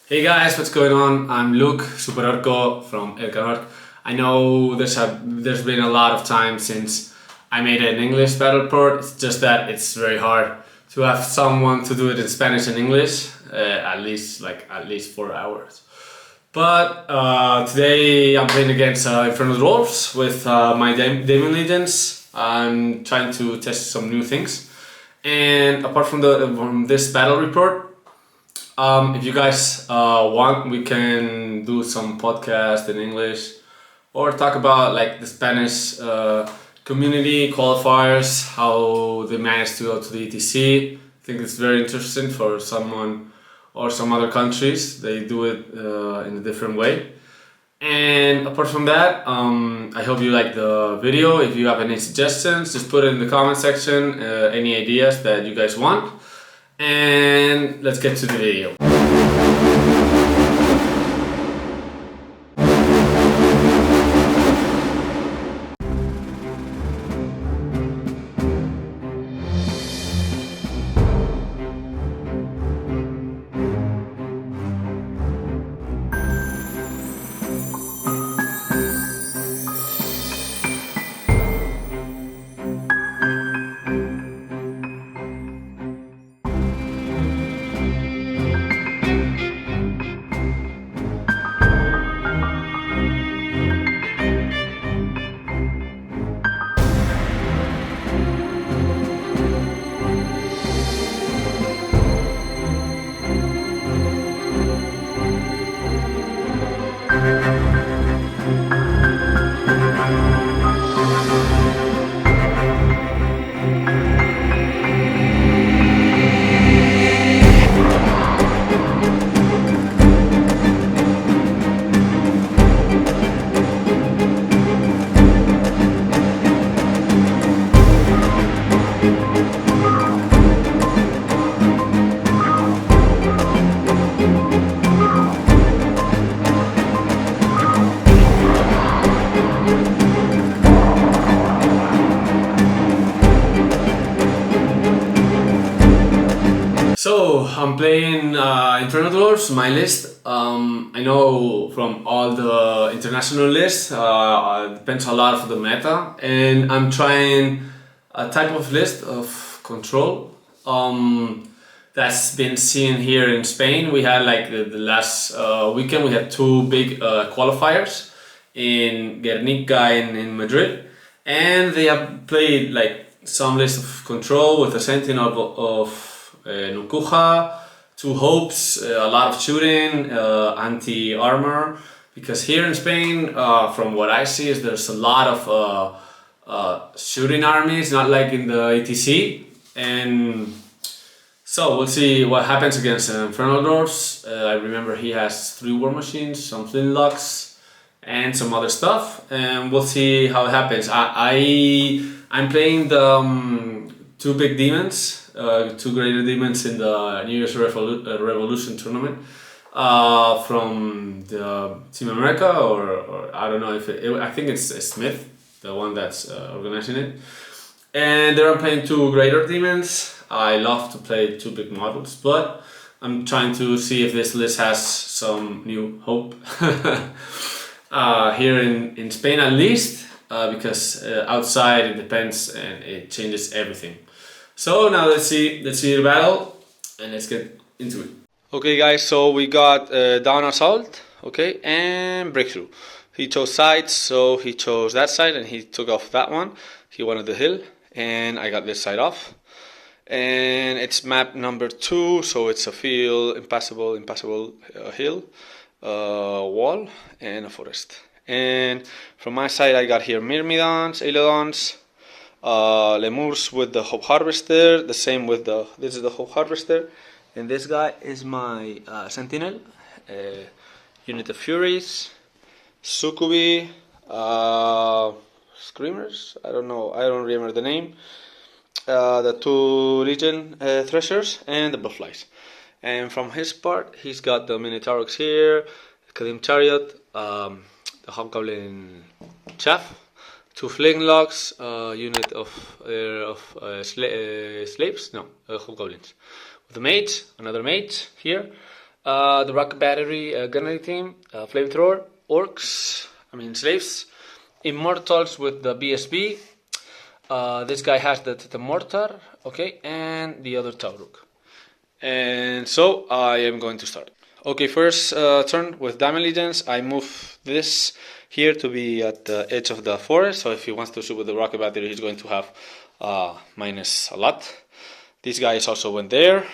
Hey guys, what's going on? I'm Luke, Superorko from Elkanor. I know there's been a lot of time since I made an English battle report. It's just that it's very hard to have someone to do it in Spanish and English, at least 4 hours. But today I'm playing against Infernal Dwarfs with my Daemon Legions. I'm trying to test some new things. And apart from this battle report, if you guys want, we can do some podcast in English or talk about like the Spanish community qualifiers, how they managed to go to the ETC. I think it's very interesting for someone or some other countries. They do it in a different way. And apart from that, I hope you like the video. If you have any suggestions, just put it in the comment section, any ideas that you guys want. And let's get to the video. So I'm playing Infernal Dwarfs, my list. I know from all the international lists, depends a lot of the meta, and I'm trying a type of list of control that's been seen here in Spain. We had like the last weekend, we had two big qualifiers in Guernica and in Madrid, and they have played like some list of control with a Sentinel of Nukuja, two hopes, a lot of shooting, anti-armor, because here in Spain, from what I see, is there's a lot of shooting armies, not like in the ETC, and so we'll see what happens against Infernal Dwarfs. I remember he has 3 war machines, some flintlocks, and some other stuff, and we'll see how it happens. I'm playing the 2 big demons. 2 greater demons in the New Year's Revolution tournament from the Team America, or I don't know if I think it's Smith, the one that's organizing it. And there I'm playing 2 greater demons. I love to play 2 big models, but I'm trying to see if this list has some new hope here in Spain at least, because outside it depends and it changes everything. So now let's see the battle and let's get into it. Okay guys, so we got down assault, okay, and breakthrough. He chose sides, so he chose that side and he took off that one. He wanted the hill and I got this side off. And it's map number 2, so it's a field, impassable hill, wall, and a forest. And from my side I got here Myrmidons, Eidolons, Lemures with the Hope Harvester, the same with this is the Hope Harvester, and this guy is my Sentinel, unit of Furies, Succubi, Screamers, I don't remember the name, the 2 Legion Threshers, and the Blufflies. And from his part, he's got the Minotaurox here, Kadim Chariot, the Hobgoblin Chaff, 2 flintlocks, unit of slaves, no, hobgoblins. With the mage, another mage here, The rocket battery gunnery team, flamethrower, orcs, slaves, immortals with the BSB. This guy has the mortar, okay, and the other Tauruk. And so I am going to start. Okay, first turn with Daemon Legions. I move this here to be at the edge of the forest. So if he wants to shoot with the rocket battery, he's going to have minus a lot. This guy also went there.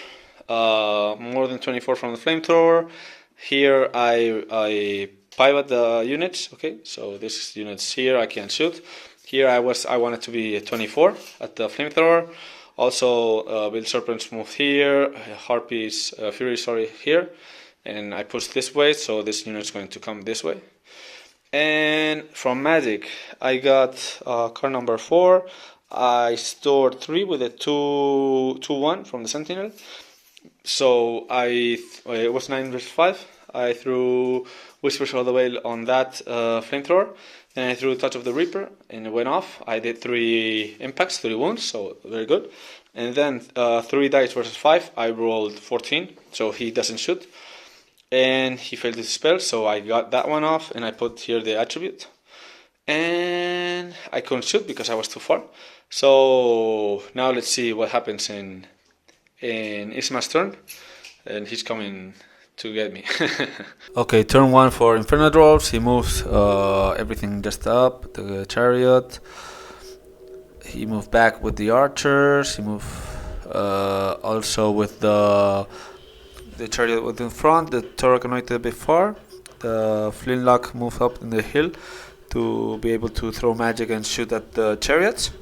More than 24 from the flamethrower. Here I pivot the units. Okay, so this units here I can shoot. Here I wanted to be 24 at the flamethrower. Also, Bill Serpents moved here. Harpies, Fury, here. And I push this way, so this unit is going to come this way. And from Magic, I got card number 4. I stored 3 with a 2-1 from the Sentinel. So it was 9 versus 5. I threw Whispers all the way on that flamethrower. Then I threw Touch of the Reaper and it went off. I did 3 impacts, 3 wounds, so very good. And then 3 dice versus 5. I rolled 14, so he doesn't shoot. And he failed his spell, so I got that one off and I put here the attribute. And I couldn't shoot because I was too far. So now let's see what happens in Isma's turn. And he's coming to get me. Okay, turn 1 for Infernal Dwarfs. He moves everything just up, the chariot. He moved back with the archers. He moved also with the chariot was in front. The Torah anointed a bit far. The flintlock moved up in the hill to be able to throw magic and shoot at the chariots.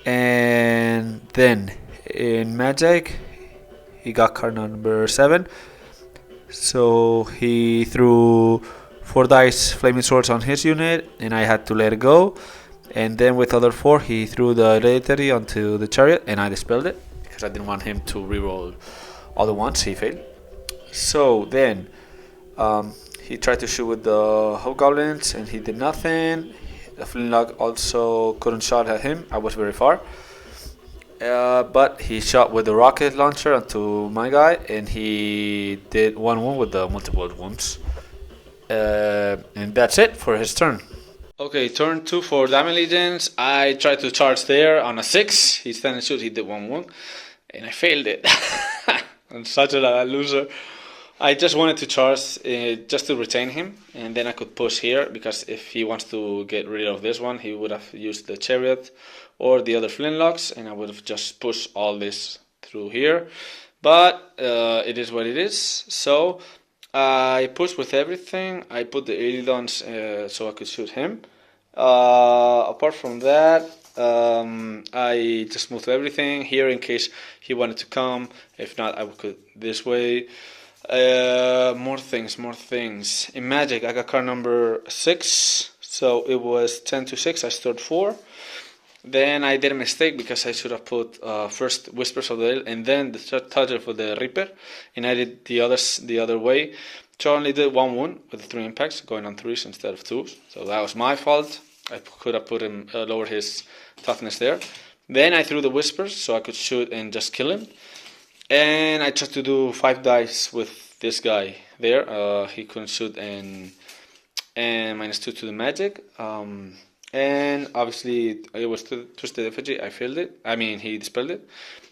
And then in magic, he got card number 7. So he threw 4 dice flaming swords on his unit, and I had to let it go. And then with other 4, he threw the hereditary onto the chariot, and I dispelled it because I didn't want him to reroll all the ones. He failed. So then he tried to shoot with the hobgoblins, and he did nothing. The flintlock also couldn't shot at him. I was very far. But he shot with the rocket launcher onto my guy, and he did 1 wound with the multiple wounds. And that's it for his turn. Okay, turn 2 for Daemon Legions. I tried to charge there on a 6. He stand and shoot, he did 1 wound. And I failed it. I'm such a loser. I just wanted to charge just to retain him. And then I could push here, because if he wants to get rid of this one, he would have used the chariot or the other flintlocks, and I would have just pushed all this through here. But it is what it is. So I pushed with everything. I put the Eidolons so I could shoot him. Apart from that, I just moved everything here in case he wanted to come. If not, I could this way. More things. In Magic, I got card number 6. So it was 10 to 6. I stored 4. Then I did a mistake because I should have put first Whispers of the Hill and then the Toucher for the Reaper, and I did the other way. So I only did 1 wound with 3 impacts, going on 3s instead of 2s. So that was my fault. I could have put him lowered his toughness there. Then I threw the Whispers so I could shoot and just kill him. And I tried to do 5 dice with this guy there. He couldn't shoot and -2 to the magic. And obviously it was Twisted Effigy. I failed it. He dispelled it.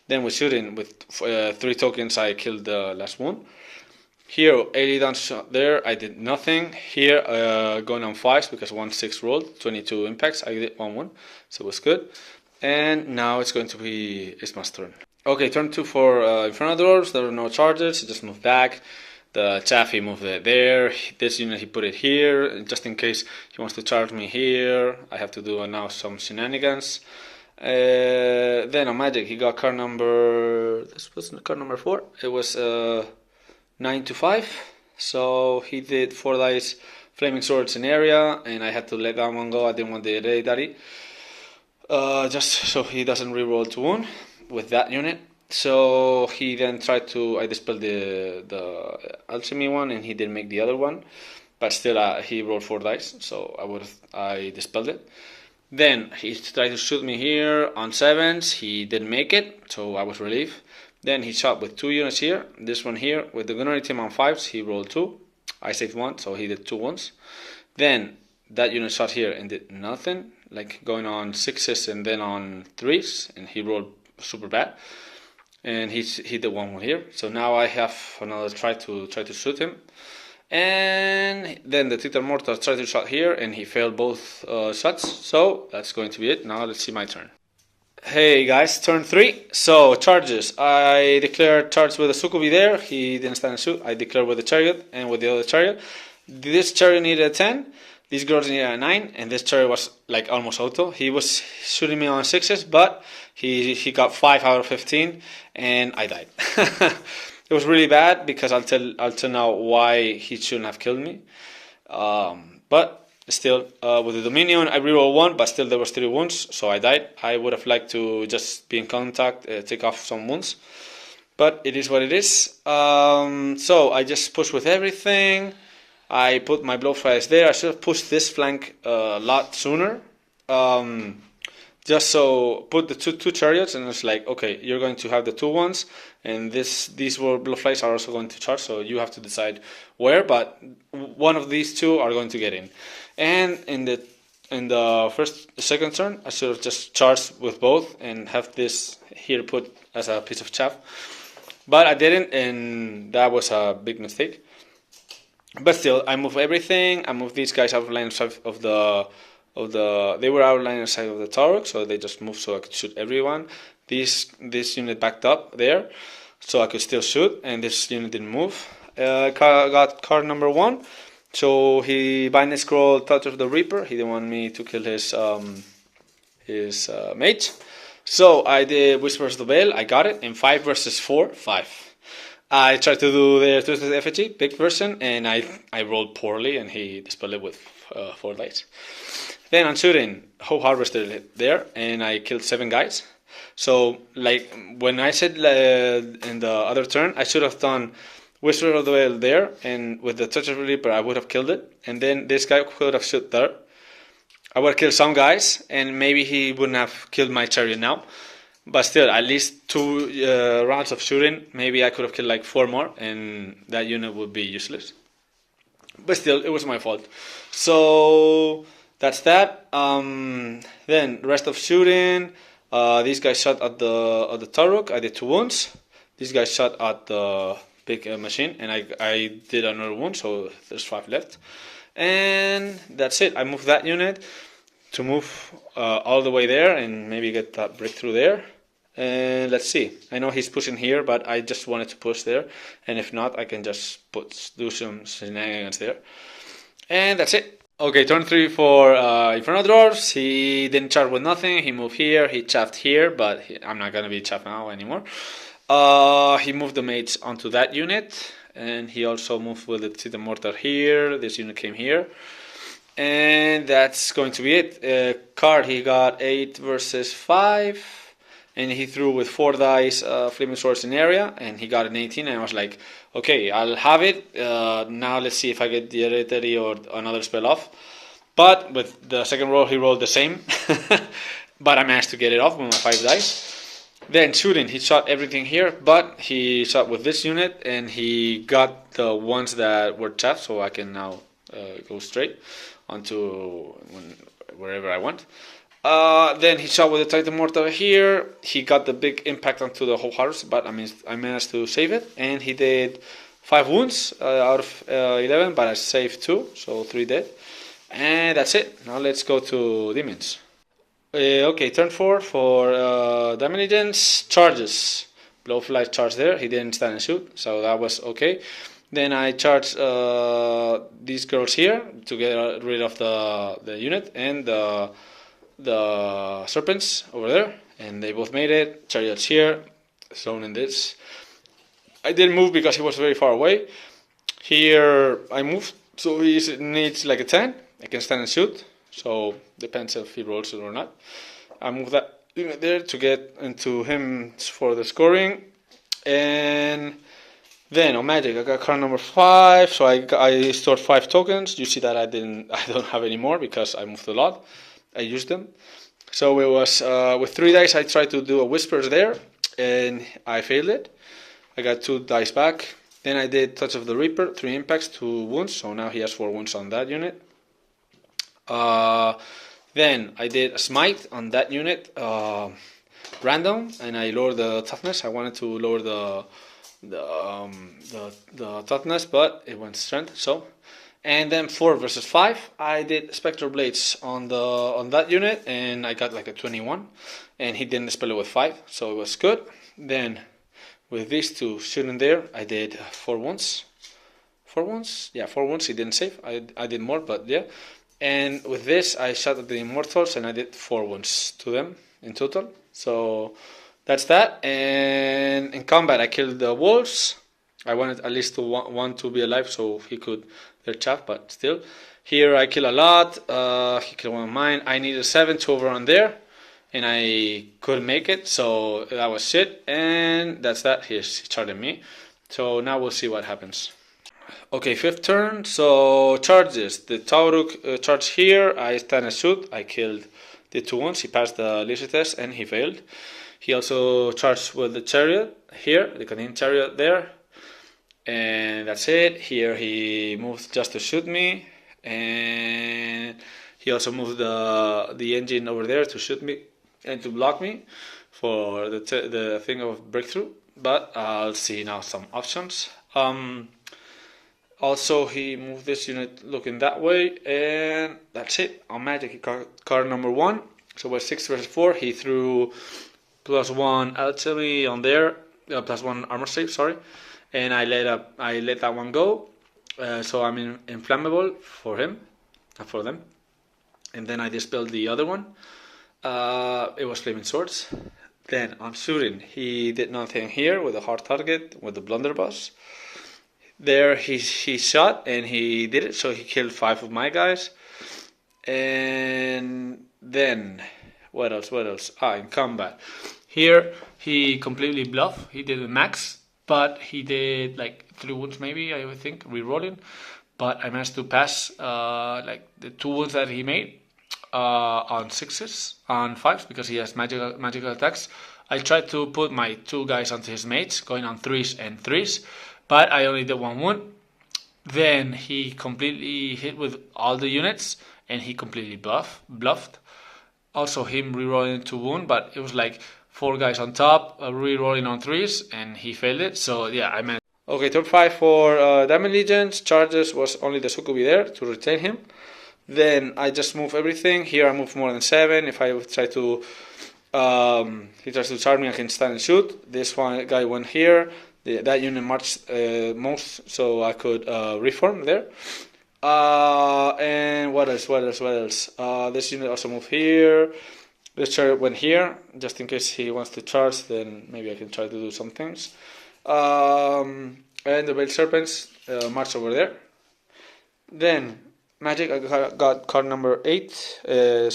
Then with shooting with 3 tokens, I killed the last one. Here, Eidolons shot there. I did nothing. Here, going on 5s because 1-6 rolled, 22 impacts. I did 1-1, so it was good. And now it's going to be Isma's turn. Okay, turn 2 for Infernal Dwarfs. There were no charges. He just moved back. The chaff, he moved it there. This unit, he put it here, just in case he wants to charge me here. I have to do now some shenanigans. Then on Magic, he got card number... This was card number 4. It was 9 to 5. So he did 4 dice Flaming Swords in area, and I had to let that one go. I didn't want the hereditary. Just so he doesn't reroll to wound with that unit. So he then tried to, I dispelled the alchemy one, and he didn't make the other one, but still he rolled 4 dice, so I dispelled it. Then he tried to shoot me here on 7s, he didn't make it, so I was relieved. Then he shot with 2 units here. This one here with the gunnery team on 5s, he rolled 2. I saved 1, so he did 2 wounds. Then that unit shot here and did nothing, like going on 6s and then on 3s, and he rolled super bad. And he did 1 wound here. So now I have another try to shoot him. And then the Titan Mortar tried to shot here, and he failed both shots. So that's going to be it. Now let's see my turn. Hey guys, turn 3. So charges. I declared charge with a Succubi there. He didn't stand and shoot. I declared with the chariot and with the other chariot. This chariot needed a 10. These girls needed a 9, and this chariot was like almost auto. He was shooting me on 6s, but he got 5 out of 15, and I died. It was really bad because I'll tell now why he shouldn't have killed me. But still, with the Dominion, I rerolled 1, but still there was 3 wounds, so I died. I would have liked to just be in contact, take off some wounds, but it is what it is. So I just pushed with everything. I put my blowflies there. I should have pushed this flank a lot sooner. Just so put the two chariots, and it's like, okay, you're going to have the 2 ones, and these blowflies are also going to charge. So you have to decide where, but one of these 2 are going to get in. And in the second turn, I should have just charged with both and have this here put as a piece of chaff, but I didn't, and that was a big mistake. But still, I moved everything. I moved these guys out of line of sight of the. They were out of line of sight of the Taurus, so they just moved so I could shoot everyone. This unit backed up there, so I could still shoot, and this unit didn't move. Got card number 1. So he binding scroll Touch of the Reaper. He didn't want me to kill his mage. So I did Whispers of the Veil. I got it in 5 versus 4. 5. I tried to do the Twisted Effigy, big version, and I rolled poorly, and he dispelled it with 4 dice. Then on shooting, Hoe harvested it there, and I killed 7 guys. So, like, when I said in the other turn, I should have done Whisper of the Veil there, and with the Touch of the Reaper, I would have killed it. And then this guy could have shot there. I would have killed some guys, and maybe he wouldn't have killed my chariot now. But still, at least 2 rounds of shooting, maybe I could have killed like 4 more, and that unit would be useless. But still, it was my fault. So that's that. Then rest of shooting. These guys shot at the Taruk. I did 2 wounds. These guys shot at the big machine, and I did another wound. So there's 5 left, and that's it. I moved that unit to move all the way there and maybe get that breakthrough there. And let's see. I know he's pushing here, but I just wanted to push there. And if not, I can just do some shenanigans there. And that's it. Okay, turn 3 for Infernal Dwarfs. He didn't charge with nothing. He moved here. He chaffed here, but I'm not going to be chaffed now anymore. He moved the mage onto that unit. And he also moved with the Titan Mortar here. This unit came here. And that's going to be it. Card, he got 8 versus 5. And he threw with 4 dice Flaming Swords in area, and he got an 18, and I was like, okay, I'll have it. Now let's see if I get the Hereditary or another spell off. But with the second roll, he rolled the same. But I managed to get it off with my 5 dice. Then shooting, he shot everything here, but he shot with this unit, and he got the ones that were chaff, so I can now go straight onto wherever I want. Then he shot with the Titan Mortar here. He got the big impact onto the whole house, but I managed to save it. And he did 5 wounds out of 11, but I saved 2, so 3 dead. And that's it. Now let's go to demons. Okay, turn 4 for Daemon Legions. Charges. Blowfly charge there. He didn't stand and shoot, so that was okay. Then I charged these girls here to get rid of the unit and the serpents over there, and they both made it. Chariots here, thrown in this. I didn't move because he was very far away. Here I moved, so he needs like a 10. I can stand and shoot, so depends if he rolls it or not. I moved that unit there to get into him for the scoring. And then on magic, I got card number 5, so I stored 5 tokens. You see that I don't have any more because I moved a lot. I used them. So it was with 3 dice I tried to do a Whispers there, and I failed it. I got 2 dice back. Then I did Touch of the Reaper, 3 impacts, 2 wounds, so now he has 4 wounds on that unit. Then I did a Smite on that unit, random, and I lowered the toughness. I wanted to lower the toughness, but it went strength. So, and then 4 versus 5, I did Spectre Blades on that unit, and I got like a 21, and he didn't dispel it with 5, so it was good. Then with these 2 shooting there, I did 4 wounds. 4 wounds? Yeah, 4 wounds. He didn't save. I did more, but yeah. And with this, I shot at the Immortals, and I did 4 wounds to them in total. So that's that. And in combat, I killed the wolves. I wanted at least one to be alive, so he could their chaff, but still. Here I kill a lot. He killed one of mine. I needed 7 to overrun there, and I couldn't make it, so that was shit. And that's that. He charged me. So now we'll see what happens. Okay, 5th turn. So charges. The Tauruk charged here. I stand and shoot. I killed the 2 ones. He passed the leadership test and he failed. He also charged with the chariot here, the Canadian chariot there. And that's it. Here he moved just to shoot me. And he also moved the engine over there to shoot me and to block me for the thing of breakthrough. But I'll see now some options. Also, he moved this unit looking that way, and that's it. On Magic, he got card number 1. So we're 6 versus 4. He threw +1 alchemy on there, +1 armor save, sorry, and I let that one go. So I'm inflammable for him, for them. And then I dispelled the other one. It was Flaming Swords. Then on shooting, he did nothing here with a hard target with the blunderbuss. There he shot and he did it, so he killed 5 of my guys. And then what else? In combat, here he completely bluffed. He did a max, but he did like 3 wounds maybe, I would think, re-rolling. But I managed to pass like the 2 wounds that he made on 6s, on 5s, because he has magical attacks. I tried to put my 2 guys onto his mates, going on 3s and 3s. But I only did 1 wound. Then he completely hit with all the units, and he completely bluffed. Also him re-rolling 2 wound, but it was like 4 guys on top, re-rolling on 3s, and he failed it. So yeah, I managed. Okay, turn 5 for Daemon Legions. Charges was only the Succubi there to retain him. Then I just move everything. Here I move more than 7. If I would try to, he tries to charge me, I can stand and shoot. This one guy went here. That unit marched most, so I could reform there. And what else? This unit also moved here. This chariot went here, just in case he wants to charge, then maybe I can try to do some things. And the Veiled Serpents marched over there. Then, Magic, I got card number 8,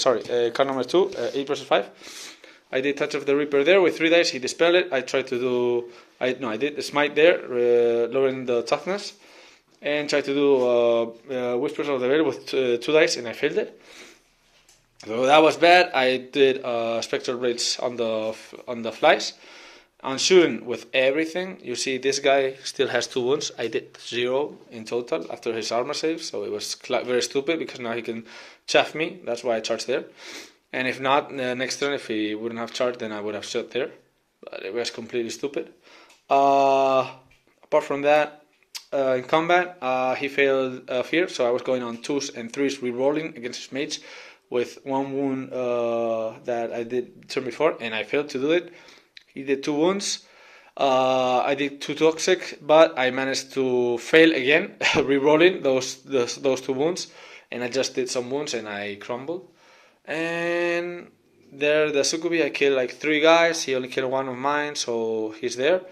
card number 2, 8 versus 5. I did Touch of the Reaper there with 3 dice, he dispelled it. I tried to do, I did a Smite there, lowering the toughness. And tried to do Whispers of the Veil with 2 dice, and I failed it. So that was bad. I did Spectral Blades on the flies. On shooting with everything, you see this guy still has 2 wounds. I did 0 in total after his armor save, so it was very stupid because now he can chaff me. That's why I charged there. And if not, next turn, if he wouldn't have charged, then I would have shot there. But it was completely stupid. Apart from that, in combat, he failed Fear, so I was going on 2s and 3s re-rolling against his mates with 1 wound that I did turn before, and I failed to do it. He did 2 wounds. I did 2 toxic, but I managed to fail again, re-rolling those 2 wounds, and I just did some wounds and I crumbled. And there, the Succubi, I killed like 3 guys. He only killed 1 of mine, so he's there.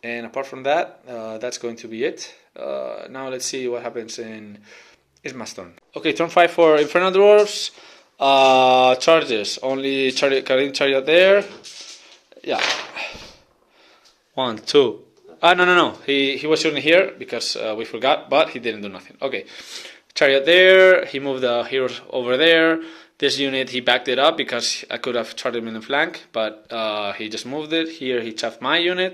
And apart from that, that's going to be it. Now let's see what happens in Isma's turn. Okay, turn 5 for Infernal Dwarfs. Charges, only Canadian chariot there. Yeah. 1, 2. No. He was shooting here because we forgot, but he didn't do nothing. Okay. Chariot there. He moved the heroes over there. This unit, he backed it up because I could have charged him in the flank, but he just moved it. Here he chaffed my unit.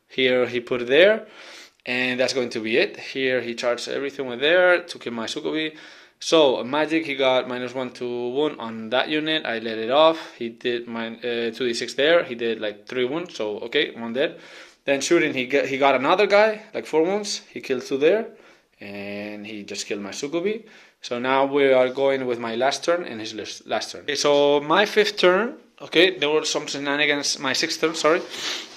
Here he put it there, and that's going to be it. Here he charged everything with there, took him my Succubi. So magic, he got -1 to wound on that unit. I let it off. He did 2d6 there. He did like 3 wounds, so okay, 1 dead. Then shooting, he got another guy, like 4 wounds. He killed 2 there, and he just killed my Succubi. So now we are going with my last turn and his last turn. Okay, so my 5th turn, okay, there were some shenanigans. My 6th turn, sorry.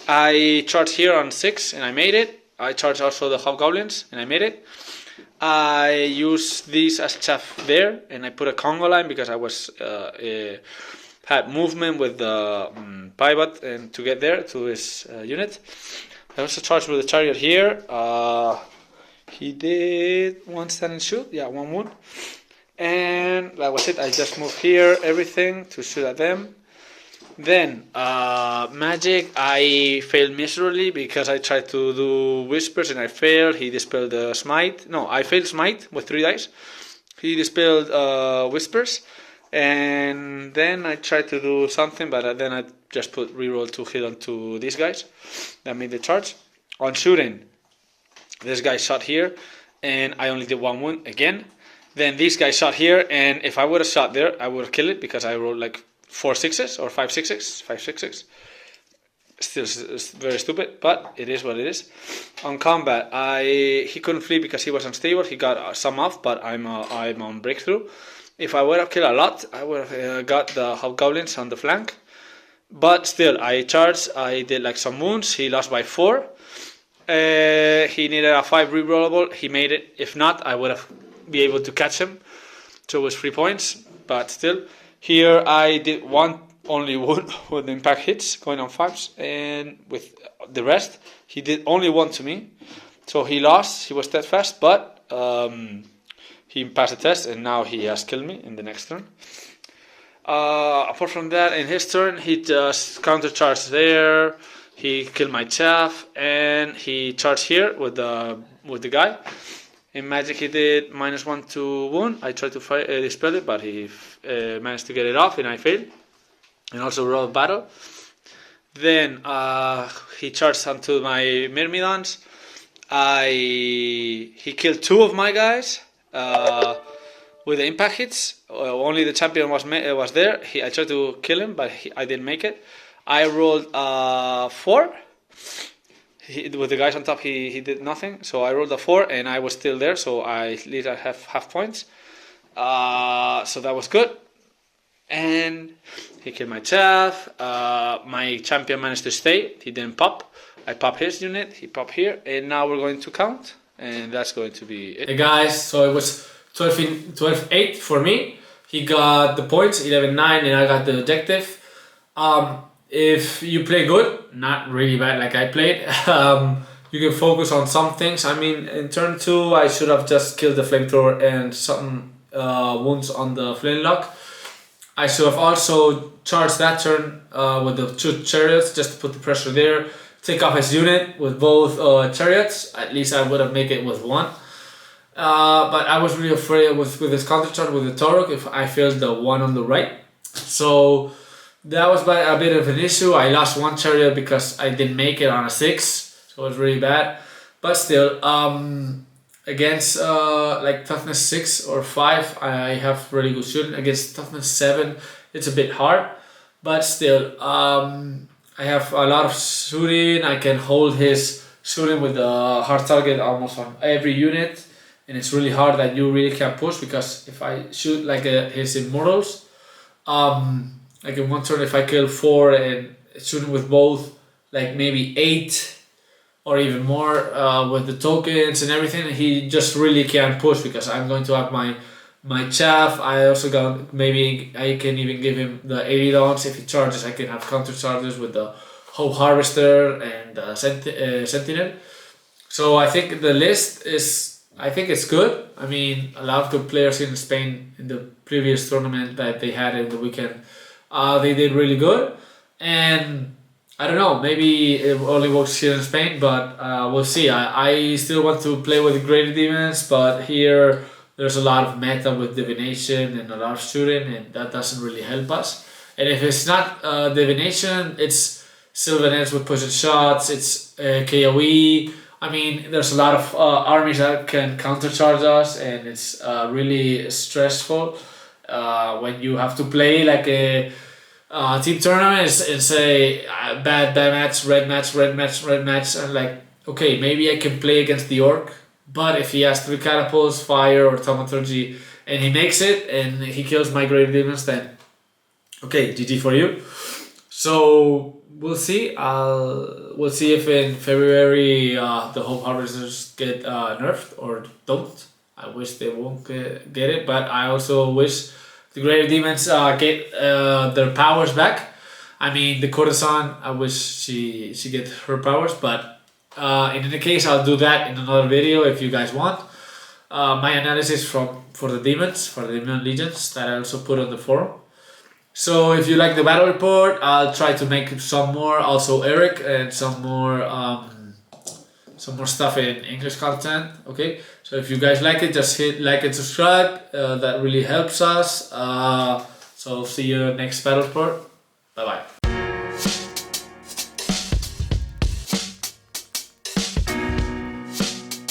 I charged here on 6 and I made it. I charged also the hobgoblins and I made it. I used these as chaff there, and I put a Congo line because I was had movement with the pivot and to get there to his unit. I also charged with the chariot here. He did 1 stand and shoot, yeah, 1 wound. And that was it. I just moved here, everything to shoot at them. Then magic, I failed miserably because I tried to do whispers and I failed. He dispelled the smite. No, I failed smite with 3 dice. He dispelled whispers, and then I tried to do something, but then I just put reroll to hit onto these guys. That made the charge. On shooting, this guy shot here, and I only did 1 wound again. Then these guys shot here, and if I would have shot there, I would have killed it because I rolled like 4 6s or 5 6s, 5 6s. Still, it's very stupid, but it is what it is. On combat, he couldn't flee because he was unstable. He got some off, but I'm on breakthrough. If I would have killed a lot, I would have got the hobgoblins on the flank. But still, I charged. I did like some wounds. He lost by 4. He needed a 5 rerollable. He made it. If not, I would have been able to catch him. So it was 3 points. But still, here I did only one with impact hits going on 5s, and with the rest he did only 1 to me. So he lost. He was steadfast, but he passed the test, and now he has killed me in the next turn. Apart from that, in his turn, he just countercharged there. He killed my chaff, and he charged here with the guy. In magic, he did -1 to wound. I tried to dispel it, but he managed to get it off, and I failed. And also rolled battle. Then he charged onto my Myrmidons. He killed 2 of my guys with the impact hits. Only the champion was there. I tried to kill him, but I didn't make it. I rolled 4. With the guys on top, he did nothing. So I rolled a 4, and I was still there. So I at least I have half points. So that was good. And he killed my chaff. My champion managed to stay. He didn't pop. I popped his unit. He popped here. And now we're going to count. And that's going to be it. Hey guys, so it was 12-8 for me. He got the points, 11-9, and I got the objective. If you play good, not really bad like I played, you can focus on some things. I mean, in turn 2, I should have just killed the flamethrower and some wounds on the flintlock. I should have also charged that turn with the 2 chariots just to put the pressure there. Take off his unit with both chariots. At least I would have made it with 1. But I was really afraid with his countercharge with the Torok if I failed the 1 on the right. So that was a bit of an issue. I lost 1 chariot because I didn't make it on a 6. So it was really bad. But still, against like toughness 6 or 5, I have really good shooting. Against toughness 7, it's a bit hard. But still, I have a lot of shooting. I can hold his shooting with the hard target almost on every unit. And it's really hard that you really can't push, because if I shoot like his immortals, like in 1 turn, if I kill 4 and shooting with both, like maybe 8 or even more with the tokens and everything, he just really can't push because I'm going to have my chaff. I also got, maybe I can even give him the Eidolons. If he charges, I can have counter charges with the Hope Harvester and Sentinel. So I think the list I think it's good. I mean, a lot of good players in Spain in the previous tournament that they had in the weekend, they did really good. And I don't know, maybe it only works here in Spain, but we'll see. I still want to play with greater demons, but here there's a lot of meta with divination and a lot of shooting, and that doesn't really help us. And if it's not divination, it's Sylvan Edge with pushing shots, it's KOE. I mean, there's a lot of armies that can countercharge us, and it's really stressful when you have to play like a team tournament and say bad match, red match, red match, red match, and like, okay, maybe I can play against the orc, but if he has 3 catapults, fire, or thaumaturgy, and he makes it and he kills my great demons, then okay, GG for you. So we'll see. We'll see if in February the Hope Harvesters get nerfed or don't. I wish they won't get it, but I also wish the Greater Demons get their powers back. I mean, the Courtesan, I wish she get her powers, but in any case, I'll do that in another video if you guys want. My analysis for the demons, for the Daemon Legions, that I also put on the forum. So if you like the battle report, I'll try to make some more, also Eric, and some more stuff in English content. Okay, so if you guys like it, just hit like and subscribe. That really helps us. So see you next battle report. Bye bye.